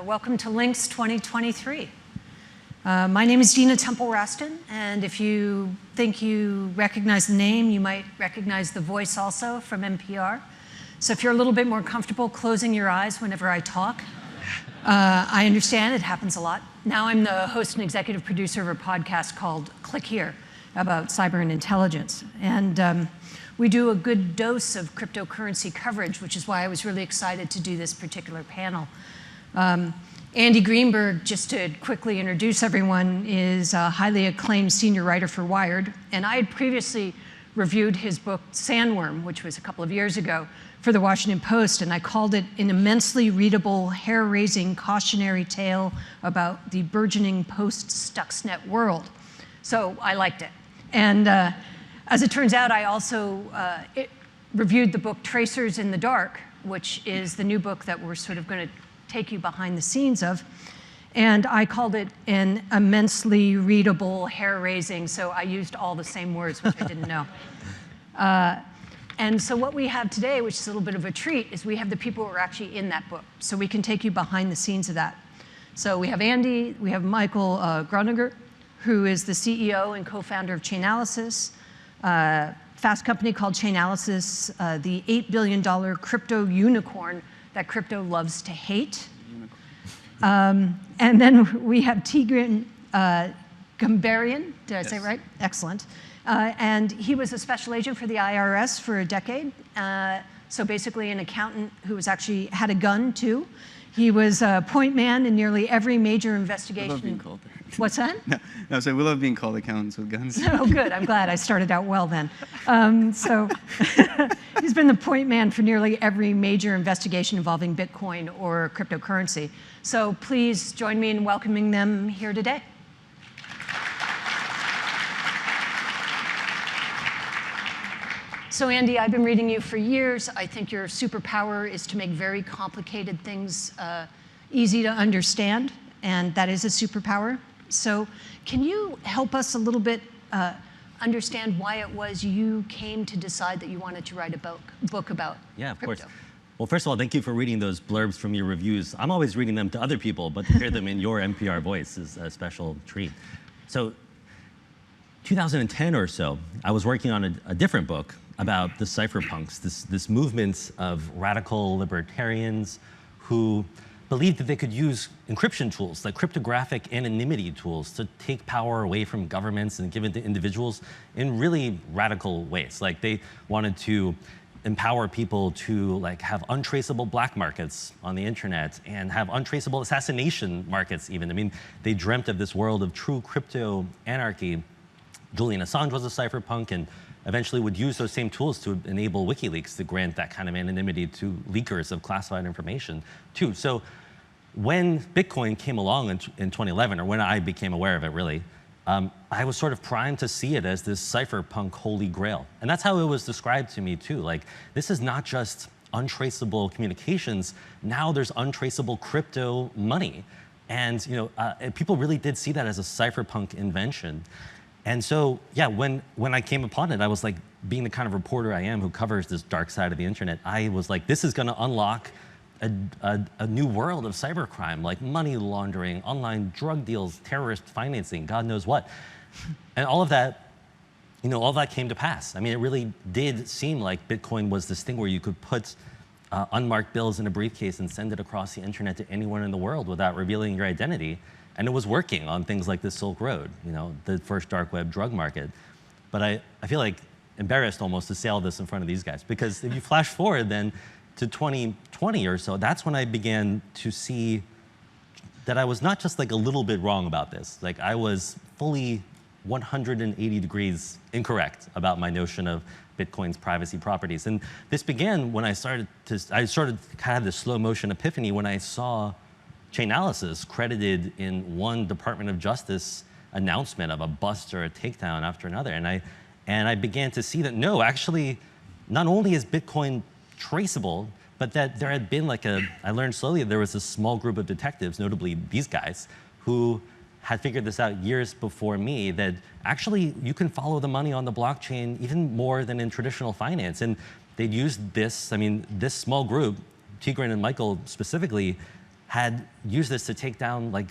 Welcome to Links 2023. My name is Dina Temple-Raston, and if you think you recognize the name, you might recognize the voice also from NPR. So if you're a little bit more comfortable closing your eyes whenever I talk, I understand it happens a lot. Now I'm the host and executive producer of a podcast called Click Here about cyber and intelligence. And we do a good dose of cryptocurrency coverage, which is why I was really excited to do this particular panel. Andy Greenberg, just to quickly introduce everyone, is a highly acclaimed senior writer for Wired. And I had previously reviewed his book, Sandworm, which was a couple of years ago, for the Washington Post. And I called it an immensely readable, hair-raising cautionary tale about the burgeoning post-Stuxnet world. So I liked it. And as it turns out, I also reviewed the book Tracers in the Dark, which is the new book that we're sort of going to take you behind the scenes of. And I called it an immensely readable, hair-raising, so I used all the same words, which I didn't know. And so what we have today, which is a little bit of a treat, is we have the people who are actually in that book. So we can take you behind the scenes of that. So we have Andy, we have Michael Gronager, who is the CEO and co-founder of Chainalysis, fast company called Chainalysis, the $8 billion crypto unicorn that crypto loves to hate. And then we have Tigran Gambaryan, did I say it right? Excellent. And he was a special agent for the IRS for a decade. So basically an accountant who was actually had a gun too. He was a point man in nearly every major investigation. I love being called. What's that? No, so we love being called accountants with guns. Oh, good. I'm glad I started out well then. So he's been the point man for nearly every major investigation involving Bitcoin or cryptocurrency. So please join me in welcoming them here today. So Andy, I've been reading you for years. I think your superpower is to make very complicated things easy to understand, and that is a superpower. So can you help us a little bit understand why it was you came to decide that you wanted to write a book about Yeah, of crypto? course. Well, first of all, thank you for reading those blurbs from your reviews. I'm always reading them to other people, but to hear them in your NPR voice is a special treat. So 2010 or so, I was working on a different book about the cypherpunks, this movement of radical libertarians who believed that they could use encryption tools, like cryptographic anonymity tools, to take power away from governments and give it to individuals in really radical ways. Like they wanted to empower people to have untraceable black markets on the internet and have untraceable assassination markets even. I mean, they dreamt of this world of true crypto anarchy. Julian Assange was a cypherpunk and eventually would use those same tools to enable WikiLeaks to grant that kind of anonymity to leakers of classified information too. So when Bitcoin came along in 2011, or when I became aware of it really, I was sort of primed to see it as this cypherpunk holy grail. And that's how it was described to me too. Like, this is not just untraceable communications, now there's untraceable crypto money. And people really did see that as a cypherpunk invention. And so, yeah, when I came upon it, I was like, being the kind of reporter I am who covers this dark side of the internet, I was like, this is going to unlock a new world of cybercrime, like money laundering, online drug deals, terrorist financing, God knows what. And all of that, all of that came to pass. I mean, it really did seem like Bitcoin was this thing where you could put unmarked bills in a briefcase and send it across the internet to anyone in the world without revealing your identity. And it was working on things like the Silk Road, the first dark web drug market. But I feel like embarrassed almost to say all this in front of these guys, because if you flash forward then to 2020 or so, that's when I began to see that I was not just like a little bit wrong about this. Like, I was fully 180 degrees incorrect about my notion of Bitcoin's privacy properties. And this began when I started kind of this slow motion epiphany when I saw Chainalysis credited in one Department of Justice announcement of a bust or a takedown after another. And I began to see that, no, actually, not only is Bitcoin traceable, but that there had been I learned slowly there was a small group of detectives, notably these guys, who had figured this out years before me, that actually you can follow the money on the blockchain even more than in traditional finance. And they'd used this, this small group, Tigran and Michael specifically, had used this to take down like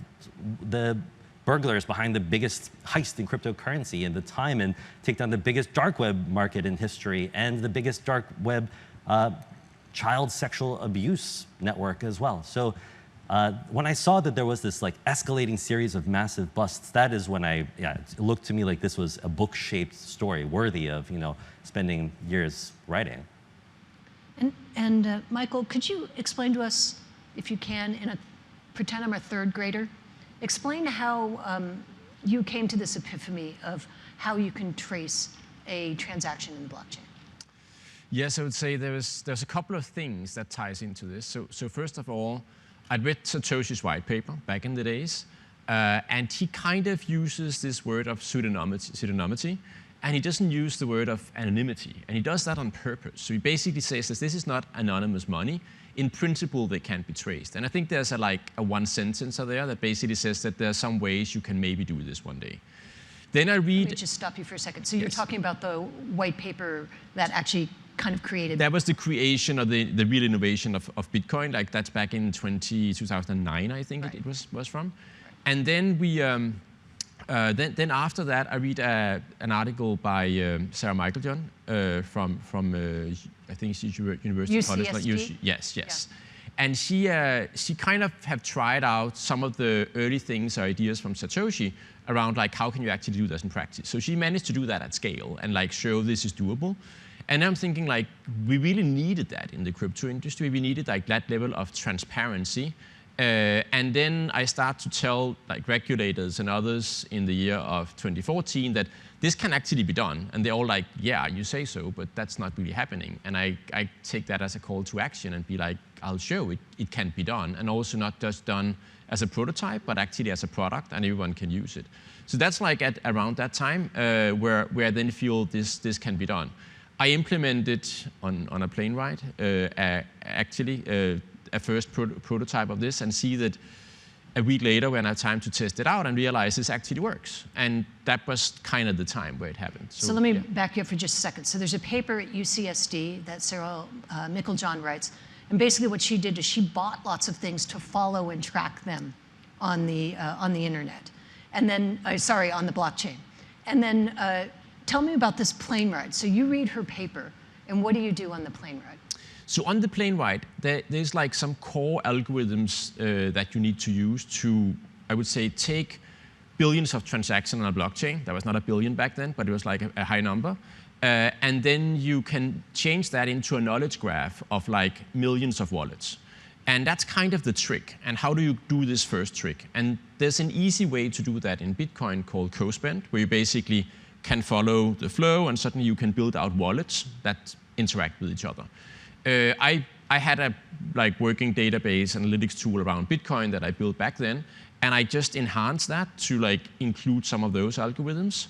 the burglars behind the biggest heist in cryptocurrency in the time, and take down the biggest dark web market in history, and the biggest dark web child sexual abuse network as well. So when I saw that there was this like escalating series of massive busts, that is when it looked to me like this was a book-shaped story worthy of, you know, spending years writing. And Michael, could you explain to us, if you can, pretend I'm a third grader, explain how you came to this epiphany of how you can trace a transaction in the blockchain? Yes, I would say there's a couple of things that ties into this. So first of all, I'd read Satoshi's white paper back in the days, and he kind of uses this word of pseudonymity, and he doesn't use the word of anonymity, and he does that on purpose. So he basically says that this is not anonymous money. In principle, they can't be traced. And I think there's a one sentence out there that basically says that there are some ways you can maybe do this one day. Then I read... Let me just stop you for a second. So you're talking about the white paper that actually kind of created... That was the creation of the real innovation of Bitcoin. Like that's back in 2009, I think it was from. Right. And then we... then after that, I read an article by Sarah Michaeljohn from I think she's University College. Yes. Yeah. And she kind of have tried out some of the early things or ideas from Satoshi around like how can you actually do this in practice. So she managed to do that at scale and like show this is doable. And I'm thinking like we really needed that in the crypto industry. We needed like that level of transparency. And then I start to tell like regulators and others in the year of 2014 that this can actually be done. And they're all like, yeah, you say so, but that's not really happening. And I take that as a call to action and be like, I'll show it can be done. And also not just done as a prototype, but actually as a product, and everyone can use it. So that's like at around that time where I then feel this can be done. I implemented on a plane ride, actually, a first prototype of this and see that a week later when I had time to test it out and realize this actually works. And that was kind of the time where it happened. So let me back you up for just a second. So there's a paper at UCSD that Sarah Michaeljohn writes. And basically what she did is she bought lots of things to follow and track them on the internet. And then, sorry, on the blockchain. And then tell me about this plane ride. So you read her paper, and what do you do on the plane ride? So on the plane ride, there's like some core algorithms that you need to use to, I would say, take billions of transactions on a blockchain. There was not a billion back then, but it was like a high number. And then you can change that into a knowledge graph of like millions of wallets. And that's kind of the trick. And how do you do this first trick? And there's an easy way to do that in Bitcoin called co-spend, where you basically can follow the flow and suddenly you can build out wallets that interact with each other. I had a working database analytics tool around Bitcoin that I built back then, and I just enhanced that to include some of those algorithms,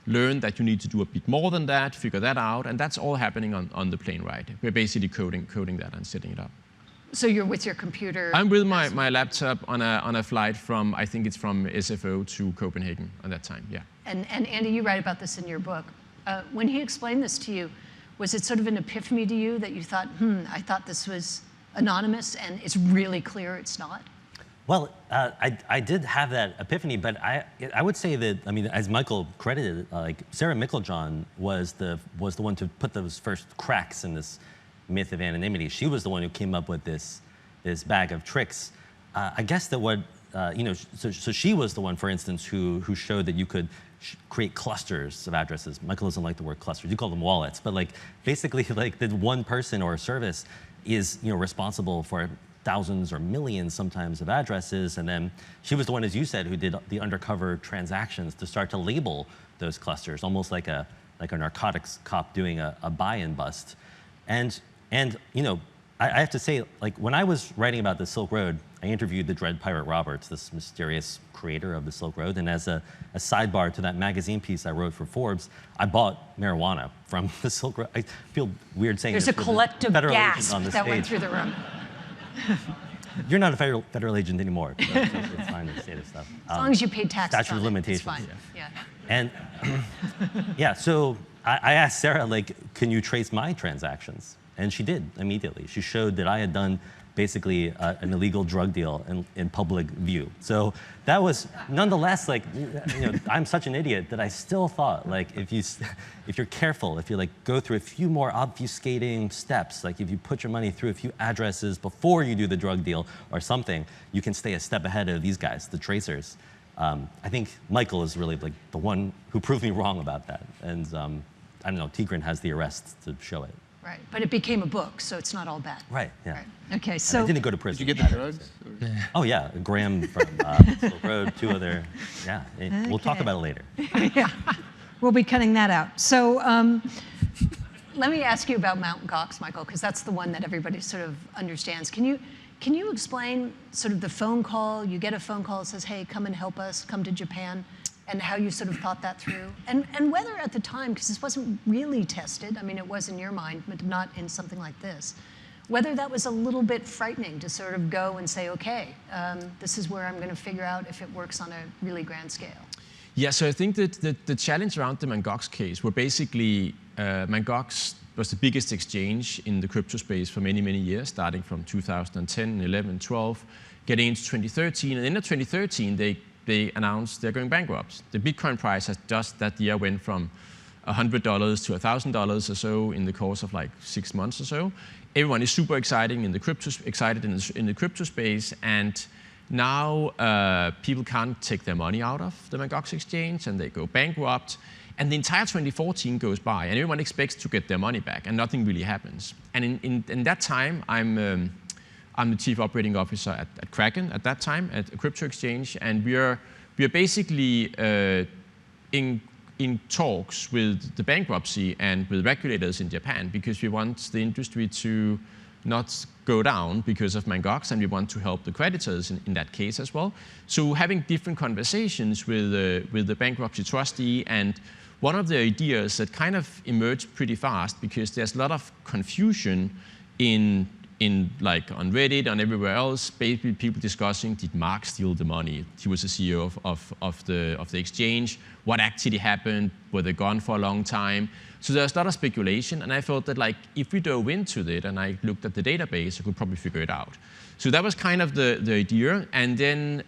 learn that you need to do a bit more than that, figure that out, and that's all happening on the plane ride. We're basically coding that and setting it up. So you're with your computer? I'm with my laptop on a flight from, I think it's from SFO to Copenhagen at that time, yeah. And Andy, you write about this in your book. When he explained this to you, was it sort of an epiphany to you that you thought, I thought this was anonymous and it's really clear it's not? Well, I did have that epiphany, but I would say that, I mean, as Michael credited, Sarah Michaeljohn was the one to put those first cracks in this myth of anonymity. She was the one who came up with this bag of tricks. I guess that what, so she was the one, for instance, who showed that you could create clusters of addresses. Michael doesn't like the word clusters. You call them wallets, but basically that one person or a service is responsible for thousands or millions sometimes of addresses, and then she was the one, as you said, who did the undercover transactions to start to label those clusters, almost like a narcotics cop doing a buy and bust. And I have to say, when I was writing about the Silk Road, I interviewed the Dread Pirate Roberts, this mysterious creator of the Silk Road, and as a sidebar to that magazine piece I wrote for Forbes, I bought marijuana from the Silk Road. I feel weird saying There's this. There's a collective gasp on this that page. went through the room. You're not a federal agent anymore. So it's fine to say this stuff. As long as you paid taxes statute on of limitations. It's fine. Yeah. And yeah, so I asked Sarah, can you trace my transactions? And she did immediately. She showed that I had done basically an illegal drug deal in public view. So that was nonetheless like, I'm such an idiot that I still thought like if you're careful, if you like go through a few more obfuscating steps, like if you put your money through a few addresses before you do the drug deal or something, you can stay a step ahead of these guys, the tracers. I think Michael is really like the one who proved me wrong about that. And I don't know, Tigran has the arrest to show it. Right, but it became a book, so it's not all bad. Right, yeah. Right. Okay, And so I didn't go to prison. Did you get the drugs? Or? Oh yeah, Graham from Silk Road, 2 other, yeah. We'll talk Okay. about it later. yeah, we'll be cutting that out. So let me ask you about Mt. Gox, Michael, because that's the one that everybody sort of understands. Can you explain sort of the phone call? You get a phone call that says, hey, come and help us, come to Japan, and how you sort of thought that through? And whether at the time, because this wasn't really tested, I mean, it was in your mind, but not in something like this, whether that was a little bit frightening to sort of go and say, okay, this is where I'm going to figure out if it works on a really grand scale. Yeah, so I think that the challenge around the Mt. Gox case were basically, Mt. Gox was the biggest exchange in the crypto space for many, many years, starting from 2010, 11, 12, getting into 2013. And in 2013, they announced they're going bankrupt. The Bitcoin price has just that year went from $100 to $1,000 or so in the course of like 6 months or so. Everyone is super excited in the crypto space, and now people can't take their money out of the Mt. Gox exchange, and they go bankrupt. And the entire 2014 goes by, and everyone expects to get their money back, and nothing really happens. And in that time, I'm the chief operating officer at Kraken at that time, at a crypto exchange, and we are basically in talks with the bankruptcy and with regulators in Japan, because we want the industry to not go down because of Mt. Gox, and we want to help the creditors in that case as well. So having different conversations with the bankruptcy trustee, and one of the ideas that kind of emerged pretty fast, because there's a lot of confusion in like on Reddit and everywhere else, basically people discussing, did Mark steal the money? He was the CEO of the exchange. What actually happened? Were they gone for a long time? So there's a lot of speculation, and I felt that like if we dove into it and I looked at the database, I could probably figure it out. So that was kind of the idea, and then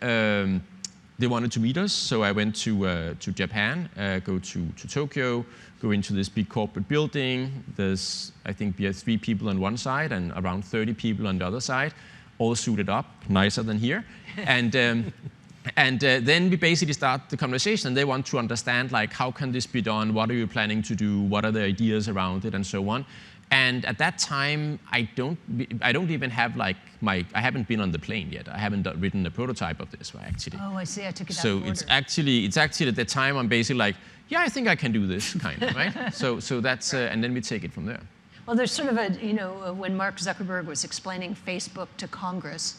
they wanted to meet us, so I went to Japan, go to Tokyo, go into this big corporate building. There's, I think we had 3 people on one side and around 30 people on the other side, all suited up, nicer than here. And then we basically start the conversation, and they want to understand like, how can this be done? What are you planning to do? What are the ideas around it, and so on. And at that time, I don't even have like I haven't been on the plane yet. I haven't written a prototype of this actually. Oh, I see. I took it out So of order. it's actually at the time I'm basically like, yeah, I think I can do this kind of, right? So that's and then we take it from there. Well, there's sort of a, when Mark Zuckerberg was explaining Facebook to Congress,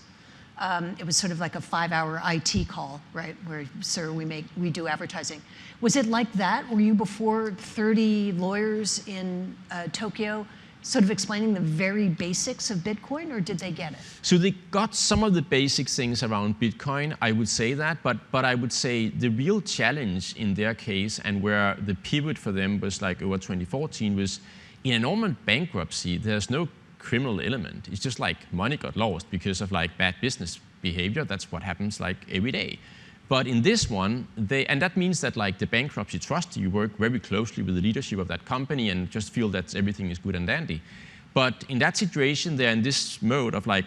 it was sort of like a 5-hour IT call, right? Where, sir, we do advertising. Was it like that? Were you before 30 lawyers in Tokyo sort of explaining the very basics of Bitcoin, or did they get it? So they got some of the basic things around Bitcoin, I would say that, but I would say the real challenge in their case, and where the pivot for them was like over 2014, was in a normal bankruptcy, there's no criminal element. It's just like money got lost because of like bad business behavior. That's what happens like every day. But in this one, and that means that like the bankruptcy trustee work very closely with the leadership of that company and just feel that everything is good and dandy. But in that situation, they're in this mode of like,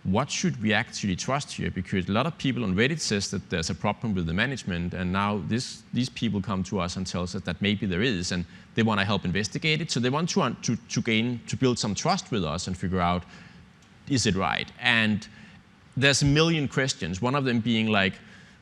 what should we actually trust here? Because a lot of people on Reddit says that there's a problem with the management, and now these people come to us and tell us that maybe there is, and they want to help investigate it. So they want to build some trust with us and figure out, is it right? And there's a million questions. One of them being like,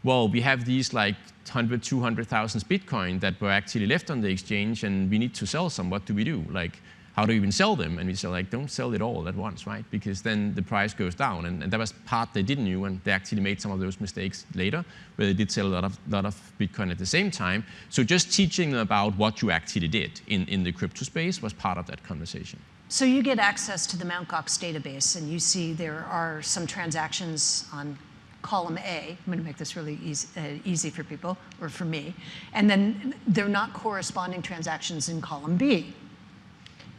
well, we have these like 100, 200,000 Bitcoin that were actually left on the exchange, and we need to sell some. What do we do? Like, how do we even sell them? And we say, like, don't sell it all at once, right? Because then the price goes down. And that was part they didn't know, and they actually made some of those mistakes later, where they did sell a lot of Bitcoin at the same time. So just teaching them about what you actually did in the crypto space was part of that conversation. So you get access to the Mt. Gox database, and you see there are some transactions on column A. I'm going to make this really easy for people, or for me. And then they're not corresponding transactions in column B.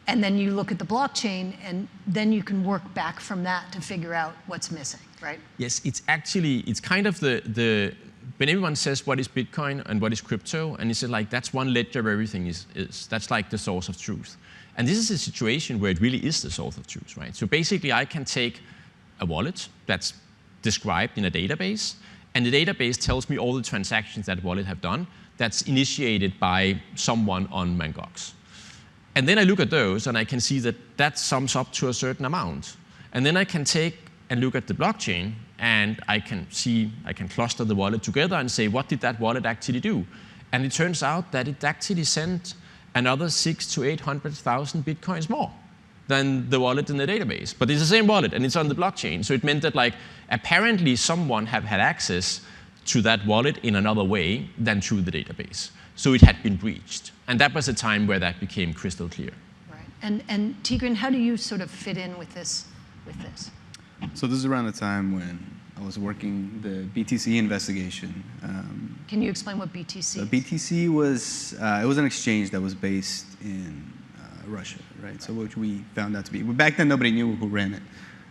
And then you look at the blockchain, and then you can work back from that to figure out what's missing, right? Yes, it's kind of when everyone says what is Bitcoin and what is crypto, and it's like that's one ledger where everything is. That's like the source of truth. And this is a situation where it really is the source of truth, right? So basically I can take a wallet that's described in a database, and the database tells me all the transactions that wallet have done that's initiated by someone on Mt. Gox. And then I look at those and I can see that that sums up to a certain amount. And then I can take and look at the blockchain, and I can cluster the wallet together and say, what did that wallet actually do? And it turns out that it actually sent another 600,000 to 800,000 Bitcoins more than the wallet in the database. But it's the same wallet and it's on the blockchain. So it meant that like apparently someone had had access to that wallet in another way than through the database. So it had been breached. And that was a time where that became crystal clear. Right. And Tigran, how do you sort of fit in with this? So this is around the time when I was working the BTC investigation. Can you explain what BTC is? BTC was it was an exchange that was based in Russia, right? So which we found out to be. Back then, nobody knew who ran it.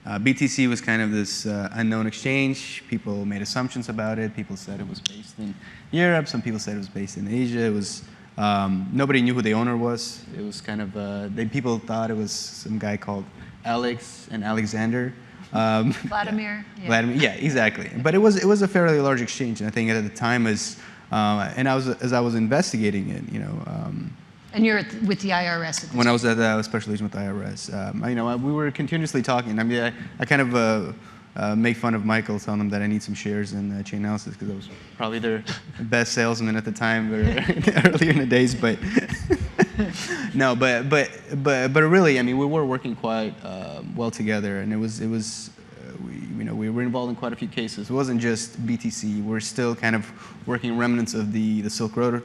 BTC was kind of this unknown exchange. People made assumptions about it. People said it was based in Europe. Some people said it was based in Asia. It was nobody knew who the owner was. It was kind of people thought it was some guy called Alex and Alexander. Vladimir. Yeah. Vladimir, yeah, exactly. But it was a fairly large exchange, and I think at the time as I was investigating it, you know. And you're with the IRS at this when I was at the special agent with the IRS, you know, we were continuously talking. I mean, I kind of make fun of Michael, telling him that I need some shares in Chainalysis because I was probably their best salesman at the time, earlier in the days. But no, but really, I mean, we were working quite well together, and it was we were involved in quite a few cases. It wasn't just BTC. We're still kind of working remnants of the Silk Road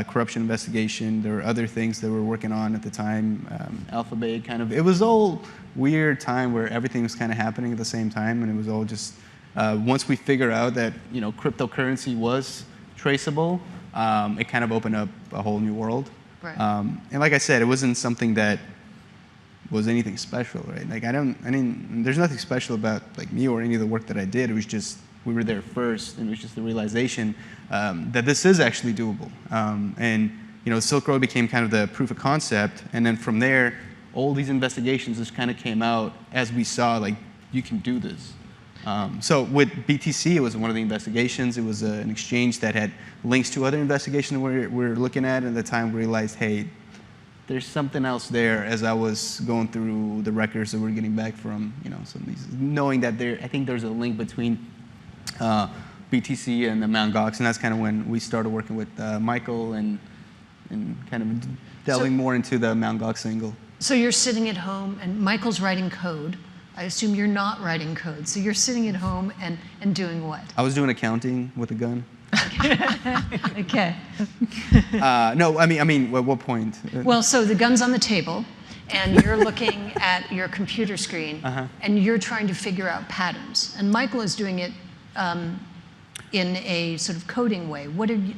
corruption investigation. There were other things that we were working on at the time. Alphabet, kind of. It was all weird time where everything was kind of happening at the same time, and it was all just once we figured out that cryptocurrency was traceable, it kind of opened up a whole new world. Right. And like I said, it wasn't something that was anything special, right? Like there's nothing special about like me or any of the work that I did. It was just we were there first, and it was just the realization that this is actually doable. And Silk Road became kind of the proof of concept, and then from there, all these investigations just kind of came out as we saw like you can do this. So with BTC, it was one of the investigations. It was an exchange that had links to other investigations we're looking at. And at the time, we realized, hey, there's something else there. As I was going through the records that we're getting back from some of these, knowing that I think there's a link between BTC and the Mt. Gox, and that's kind of when we started working with Michael and kind of delving more into the Mt. Gox angle. So you're sitting at home, and Michael's writing code. I assume you're not writing code. So you're sitting at home and doing what? I was doing accounting with a gun. Okay. No, I mean, at what point? Well, so the gun's on the table, and you're looking at your computer screen, and you're trying to figure out patterns. And Michael is doing it in a sort of coding way.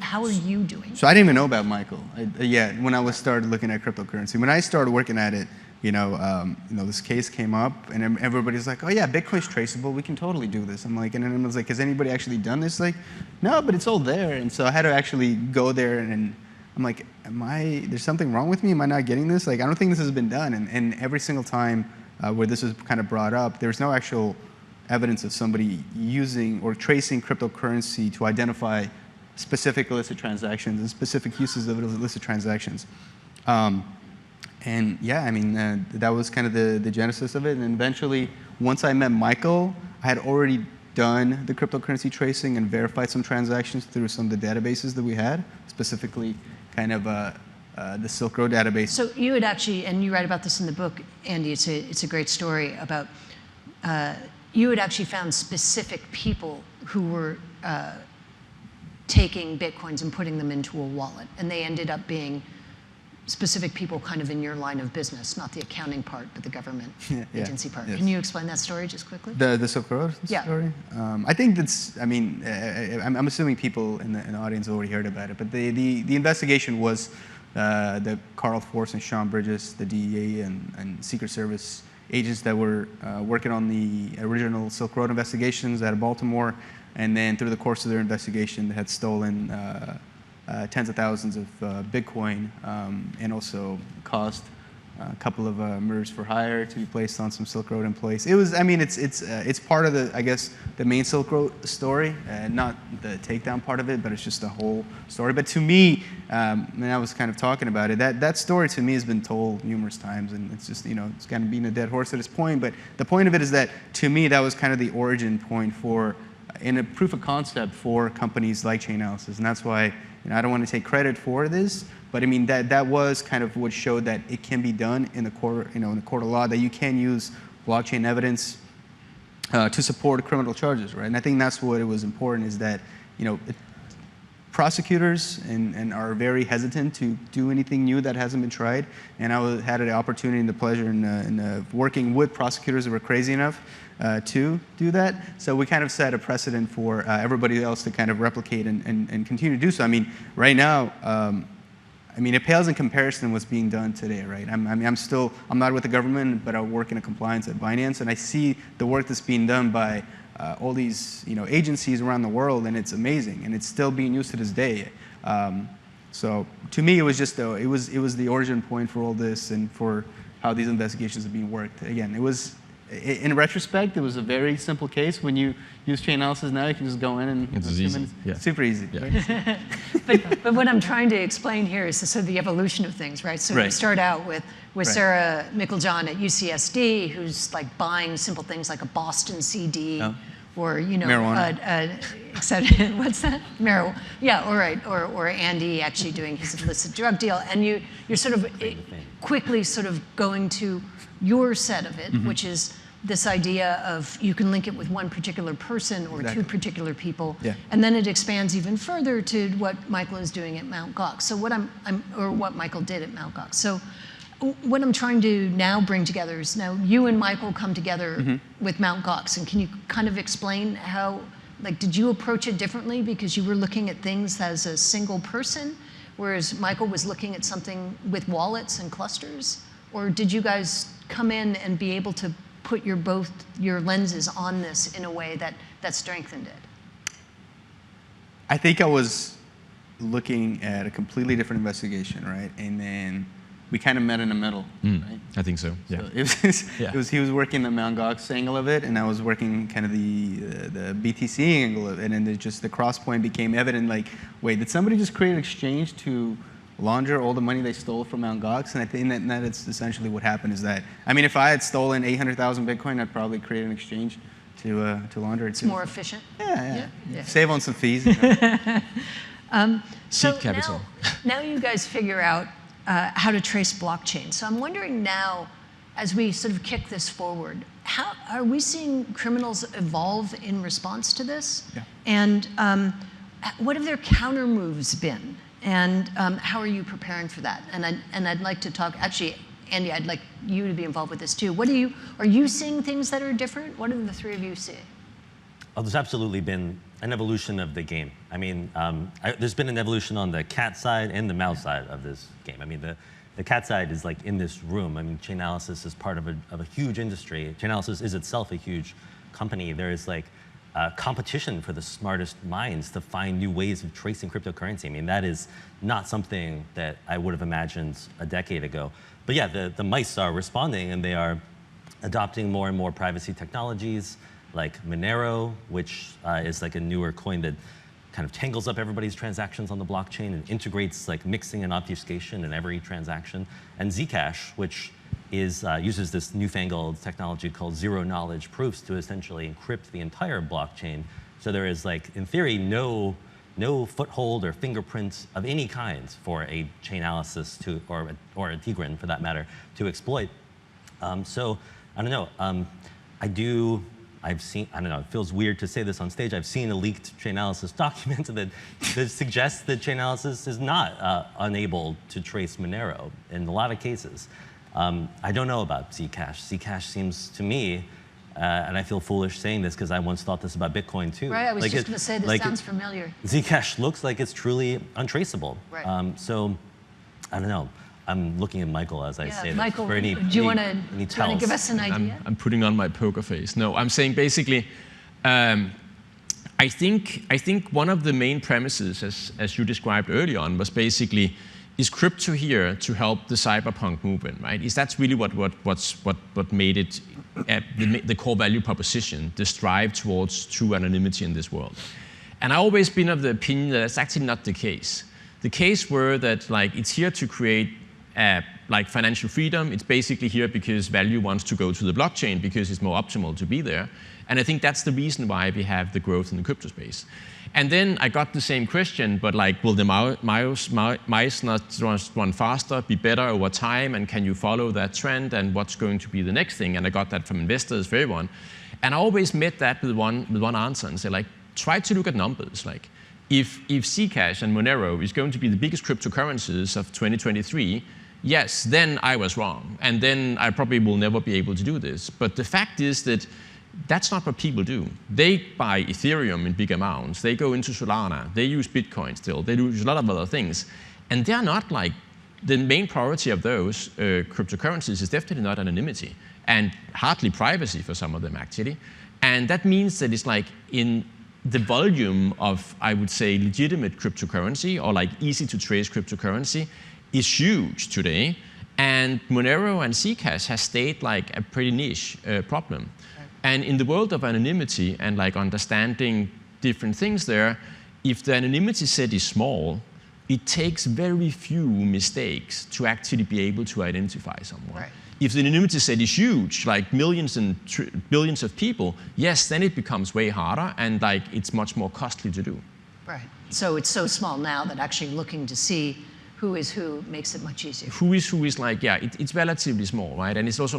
How are you doing? So I didn't even know about Michael yet when I started looking at cryptocurrency. When I started working at it, this case came up, and everybody's like, "Oh yeah, Bitcoin's traceable. We can totally do this." I'm like, and then I was like, "Has anybody actually done this?" Like, no, but it's all there. And so I had to actually go there, and I'm like, there's something wrong with me? Am I not getting this? Like, I don't think this has been done. And every single time where this was kind of brought up, there's no actual evidence of somebody using or tracing cryptocurrency to identify specific illicit transactions and specific uses of illicit transactions. And yeah, I mean, that was kind of the genesis of it. And eventually, once I met Michael, I had already done the cryptocurrency tracing and verified some transactions through some of the databases that we had, specifically kind of the Silk Road database. So you had actually, and you write about this in the book, Andy, it's a great story about, you had actually found specific people who were taking Bitcoins and putting them into a wallet. And they ended up being specific people kind of in your line of business, not the accounting part, but the government agency part. Yes. Can you explain that story just quickly? The Silk Road story? I think that's, I mean, I'm assuming people in the audience already heard about it, but the investigation was the Carl Force and Sean Bridges, the DEA and Secret Service agents that were working on the original Silk Road investigations out of Baltimore, and then through the course of their investigation, they had stolen tens of thousands of Bitcoin, and also caused a couple of murders for hire to be placed on some Silk Road employees. It was, I mean, it's part of the, I guess, the main Silk Road story, not the takedown part of it, but it's just the whole story. But to me, and I was kind of talking about it, that story to me has been told numerous times, and it's just, you know, it's kind of being a dead horse at this point. But the point of it is that, to me, that was kind of the origin point for, in a proof of concept for companies like Chainalysis, and that's why, you know, I don't want to take credit for this, but I mean that was kind of what showed that it can be done in the court, you know, in the court of law, that you can use blockchain evidence to support criminal charges, right? And I think that's what it was important, is that, you know, prosecutors and are very hesitant to do anything new that hasn't been tried. And I had the opportunity and the pleasure in working with prosecutors that were crazy enough to do that. So we kind of set a precedent for everybody else to kind of replicate and continue to do so. I mean, right now, I mean, it pales in comparison to what's being done today, right? I'm not with the government, but I work in a compliance at Binance, and I see the work that's being done by all these, you know, agencies around the world, and it's amazing, and it's still being used to this day. So to me, it was just it was the origin point for all this and for how these investigations are being worked. Again, it was, in retrospect, it was a very simple case. When you use Chainalysis now, you can just go in and it's 2 easy. minutes. Yeah. Super easy. Yeah. But what I'm trying to explain here is sort of the evolution of things, right? So Right. we start out with Right. Sarah Mickeljohn at UCSD, who's like buying simple things like a Boston CD, Oh. or, you know, Marijuana. et cetera. What's that? Marijuana. Yeah, all right. Or Andy actually doing his illicit drug deal, and you're sort of quickly sort of going to your set of it, which is this idea of you can link it with one particular person or Exactly. two particular people, Yeah. and then it expands even further to what Michael is doing at Mt. Gox. So what Michael did at Mt. Gox. So what I'm trying to now bring together is, now you and Michael come together with Mt. Gox, and can you kind of explain how, like, did you approach it differently because you were looking at things as a single person, whereas Michael was looking at something with wallets and clusters? Or did you guys come in and be able to put both your lenses on this in a way that strengthened it? I think I was looking at a completely different investigation, right? And then we kind of met in the middle, right? I think so. Yeah. So it was, Yeah. he was working the Mt. Gox angle of it, and I was working kind of the BTC angle of it, and it just the cross point became evident. Like, wait, did somebody just create an exchange to launder all the money they stole from Mt. Gox? And I think that it's essentially what happened. Is that, I mean, if I had stolen 800,000 Bitcoin, I'd probably create an exchange to launder it. It's more efficient. Yeah. Yeah. Save on some fees. You know? So Seed capital. now you guys figure out how to trace blockchain. So I'm wondering now, as we sort of kick this forward, how are we seeing criminals evolve in response to this? Yeah. And what have their counter moves been? And how are you preparing for that? And I'd like to talk, actually, Andy, I'd like you to be involved with this too. Are you seeing things that are different? What do the three of you see? Oh, there's absolutely been an evolution of the game. I mean, there's been an evolution on the cat side and the mouse side of this game. I mean, the cat side is like in this room. I mean, Chainalysis is part of a huge industry. Chainalysis is itself a huge company. There is like competition for the smartest minds to find new ways of tracing cryptocurrency. I mean, that is not something that I would have imagined a decade ago. But yeah, the mice are responding, and they are adopting more and more privacy technologies, like Monero, which is like a newer coin that kind of tangles up everybody's transactions on the blockchain and integrates like mixing and obfuscation in every transaction, and Zcash, which uses this newfangled technology called zero-knowledge proofs to essentially encrypt the entire blockchain. So there is, like, in theory, no foothold or fingerprint of any kind for a Chainalysis or a Tigran, for that matter, to exploit. So I don't know. I've seen, I don't know, it feels weird to say this on stage. I've seen a leaked Chainalysis document that suggests that Chainalysis is not unable to trace Monero in a lot of cases. I don't know about Zcash. Zcash seems to me, and I feel foolish saying this because I once thought this about Bitcoin too. Right, I was just going to say, this sounds familiar. Zcash looks like it's truly untraceable. Right. So I don't know. I'm looking at Michael as I say Michael, this. do you want to give us an idea? I'm putting on my poker face. No, I'm saying basically, I think one of the main premises, as you described early on, was basically, is crypto here to help the cyberpunk movement, right? That's really what made it the core value proposition, the strive towards true anonymity in this world. And I've always been of the opinion that that's actually not the case. The case were that it's here to create financial freedom. It's basically here because value wants to go to the blockchain because it's more optimal to be there. And I think that's the reason why we have the growth in the crypto space. And then I got the same question, but will the mice not run faster, be better over time, and can you follow that trend, and what's going to be the next thing? And I got that from investors, for everyone. And I always met that with one answer and say, try to look at numbers. If Zcash and Monero is going to be the biggest cryptocurrencies of 2023, yes, then I was wrong. And then I probably will never be able to do this. But the fact is that that's not what people do. They buy Ethereum in big amounts. They go into Solana. They use Bitcoin still. They use a lot of other things. And they're not the main priority of those cryptocurrencies is definitely not anonymity, and hardly privacy for some of them, actually. And that means that it's in the volume of, I would say, legitimate cryptocurrency or easy to trace cryptocurrency is huge today. And Monero and Zcash has stayed a pretty niche problem. And in the world of anonymity and understanding different things there, if the anonymity set is small, it takes very few mistakes to actually be able to identify someone. Right. If the anonymity set is huge, millions and billions of people, yes, then it becomes way harder and it's much more costly to do. Right. So it's so small now that actually looking to see who is who makes it much easier. Who is it's relatively small, right? And it's also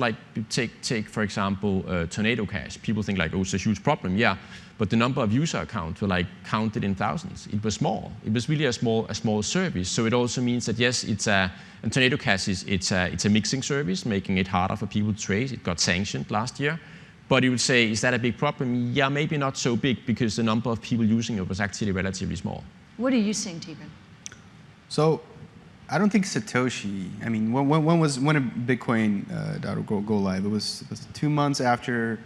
take for example, Tornado Cash. People think oh, it's a huge problem, yeah, but the number of user accounts were counted in thousands. It was small. It was really a small service. So it also means that yes, and Tornado Cash it's a mixing service, making it harder for people to trace. It got sanctioned last year. But you would say, is that a big problem? Yeah, maybe not so big because the number of people using it was actually relatively small. What are you seeing, Tigran? So, I don't think Satoshi. I mean, when did Bitcoin go live? It was 2 months after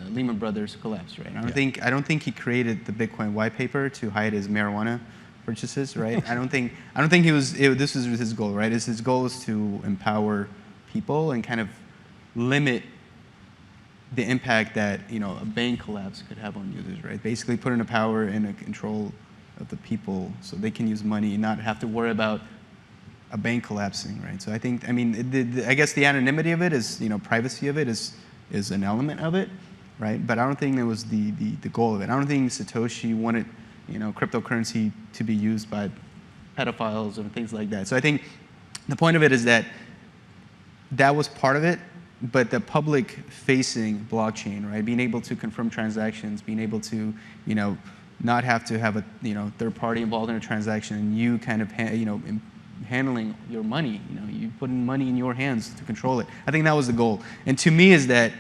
Lehman Brothers collapsed, right? I don't think he created the Bitcoin white paper to hide his marijuana purchases, right? I don't think this was his goal, right? His goal is to empower people and kind of limit the impact that a bank collapse could have on users, right? Basically, putting the power and a control of the people so they can use money and not have to worry about a bank collapsing, right? So I guess the anonymity of it is, privacy of it is an element of it, right? But I don't think that was the goal of it. I don't think Satoshi wanted, cryptocurrency to be used by pedophiles and things like that. So I think the point of it is that was part of it, but the public-facing blockchain, right? Being able to confirm transactions, being able to, not have to have a third party involved in a transaction, and you kind of handling your money. You putting money in your hands to control it. I think that was the goal. And to me is that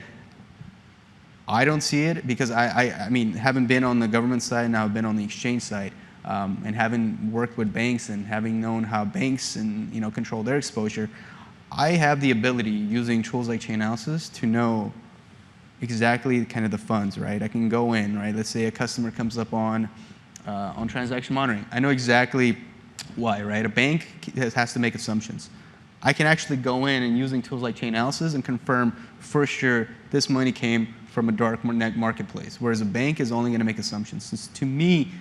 I don't see it because I mean, having been on the government side, now I've been on the exchange side, and having worked with banks and having known how banks and control their exposure, I have the ability using tools like Chainalysis to know exactly kind of the funds, right? I can go in, right? Let's say a customer comes up on transaction monitoring. I know exactly why, right? A bank has to make assumptions. I can actually go in and using tools like Chainalysis and confirm for sure this money came from a dark net marketplace, whereas a bank is only going to make assumptions. So to me,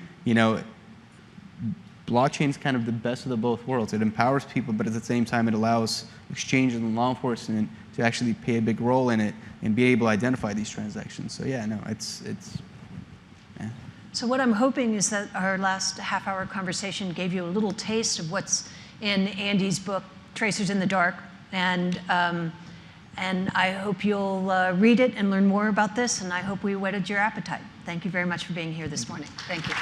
blockchain is kind of the best of the both worlds. It empowers people, but at the same time, it allows exchanges and law enforcement to actually play a big role in it and be able to identify these transactions. So yeah, no, it's. Yeah. So what I'm hoping is that our last half-hour conversation gave you a little taste of what's in Andy's book, Tracers in the Dark, and I hope you'll read it and learn more about this, and I hope we whetted your appetite. Thank you very much for being here this morning. Thank you.